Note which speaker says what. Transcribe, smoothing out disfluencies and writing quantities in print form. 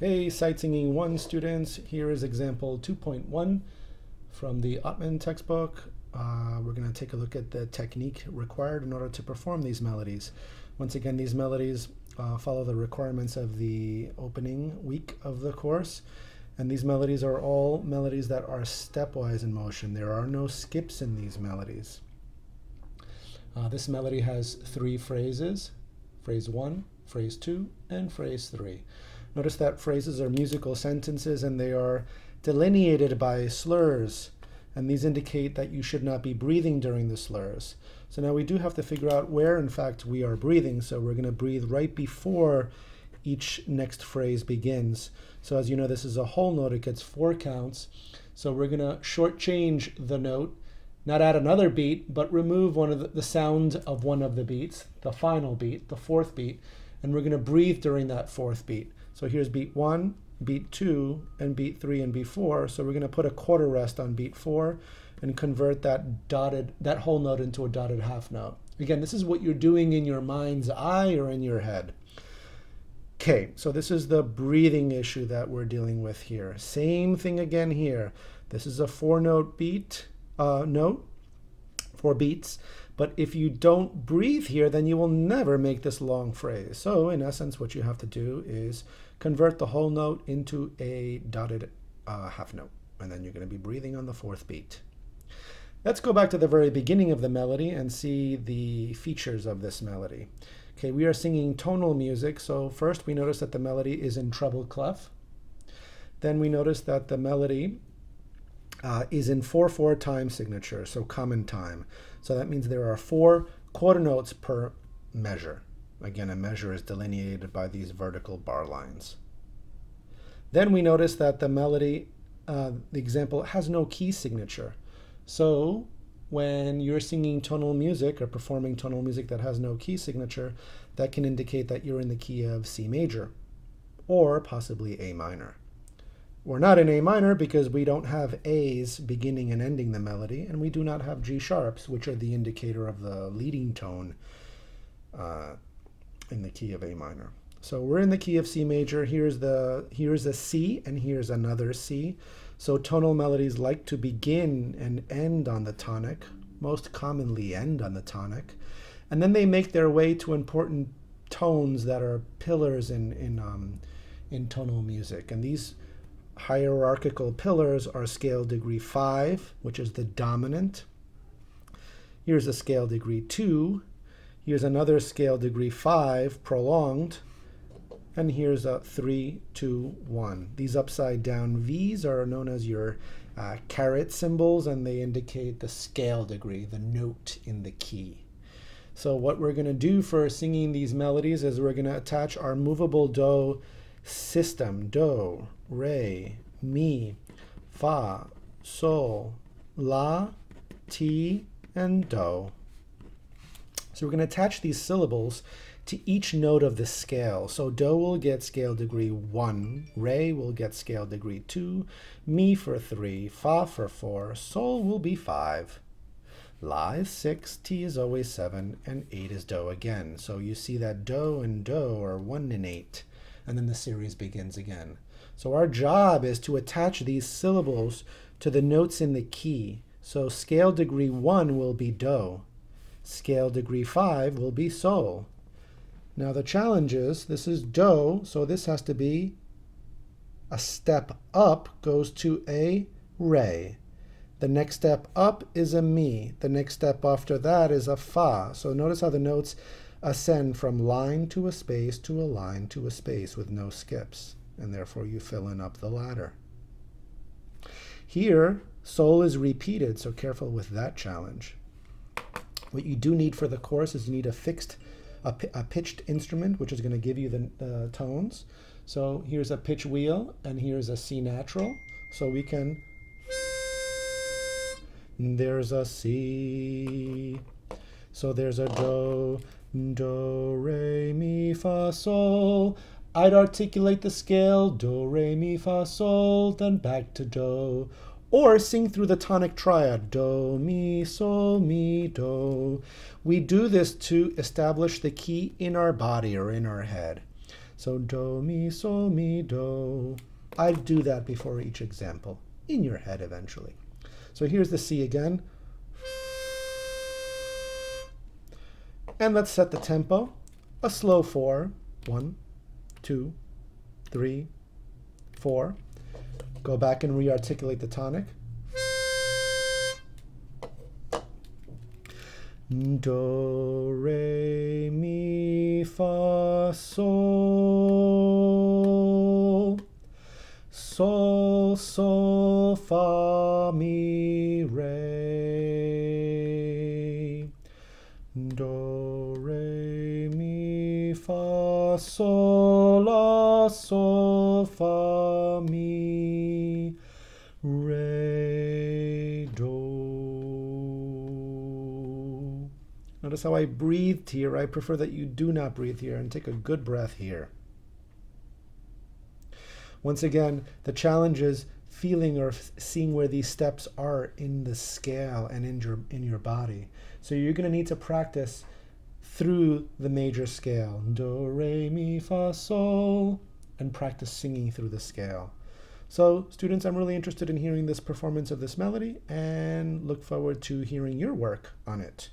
Speaker 1: Hey, Sight Singing 1 students, here is example 2.1 from the Ottman textbook. We're going to take a look at the technique required in order to perform these melodies. Once again, these melodies follow the requirements of the opening week of the course. And these melodies are all melodies that are stepwise in motion. There are no skips in these melodies. This melody has 3 phrases, phrase 1, phrase 2, and phrase 3. Notice that phrases are musical sentences and they are delineated by slurs. And these indicate that you should not be breathing during the slurs. So now we do have to figure out where, in fact, we are breathing. So we're going to breathe right before each next phrase begins. So as you know, this is a whole note. It gets 4 counts. So we're going to shortchange the note, not add another beat, but remove one of the sound of one of the beats, the final beat, the 4th beat. And we're going to breathe during that 4th beat. So here's beat 1, beat 2, and beat 3 and beat 4. So we're going to put a quarter rest on beat 4 and convert that whole note into a dotted half note. Again, this is what you're doing in your mind's eye or in your head. Okay, so this is the breathing issue that we're dealing with here. Same thing again here. This is a 4-note beat, 4 beats. But if you don't breathe here, then you will never make this long phrase. So in essence, what you have to do is convert the whole note into a dotted half note. And then you're going to be breathing on the 4th beat. Let's go back to the very beginning of the melody and see the features of this melody. Okay, we are singing tonal music. So first we notice that the melody is in treble clef. Then we notice that the melody is in 4/4 time signature, so common time. So that means there are 4 quarter notes per measure. Again, a measure is delineated by these vertical bar lines. Then we notice that the melody, the example, has no key signature. So when you're singing tonal music or performing tonal music that has no key signature, that can indicate that you're in the key of C major or possibly A minor. We're not in A minor because we don't have A's beginning and ending the melody, and we do not have G sharps, which are the indicator of the leading tone in the key of A minor. So we're in the key of C major. Here's a C, and here's another C. So tonal melodies like to begin and end on the tonic, most commonly end on the tonic, and then they make their way to important tones that are pillars in tonal music. And these hierarchical pillars are scale degree 5, which is the dominant. Here's a scale degree 2. Here's another scale degree 5, prolonged. And here's a 3, 2, 1. These upside down V's are known as your caret symbols, and they indicate the scale degree, the note in the key. So what we're going to do for singing these melodies is we're going to attach our movable do system, do, re, mi, fa, sol, la, ti, and do. So we're going to attach these syllables to each note of the scale. So do will get scale degree 1, re will get scale degree 2, mi for 3, fa for 4, sol will be 5. La is 6, ti is always 7, and 8 is do again. So you see that do and do are 1 and 8. And then the series begins again. So our job is to attach these syllables to the notes in the key. So scale degree 1 will be do. Scale degree 5 will be sol. Now the challenge is, this is do, so this has to be a step up goes to a re. The next step up is a mi. The next step after that is a fa. So notice how the notes ascend from line to a space to a line to a space with no skips, and therefore you fill in up the ladder. Here, sol is repeated, so careful with that challenge. What you do need for the course is you need a pitched instrument, which is going to give you the tones. So here's a pitch wheel, and here's a C natural. So we can, there's a C, so there's a do, re, mi, fa, sol. I'd articulate the scale, do, re, mi, fa, sol, then back to do. Or sing through the tonic triad, do, mi, sol, mi, do. We do this to establish the key in our body or in our head. So do, mi, sol, mi, do. I do that before each example, in your head eventually. So here's the C again. And let's set the tempo. A slow 4. 1, 2, 3, 4. Go back and re-articulate the tonic. Do, re, mi, fa, sol. Sol, sol, fa, mi, re. Do, re, mi, fa, sol, la, sol, fa, mi, re, do. Notice how I breathed here. I prefer that you do not breathe here and take a good breath here. Once again, the challenge is feeling or seeing where these steps are in the scale and in your body. So you're going to need to practice through the major scale. Do, re, mi, fa, sol. And practice singing through the scale. So students, I'm really interested in hearing this performance of this melody and look forward to hearing your work on it.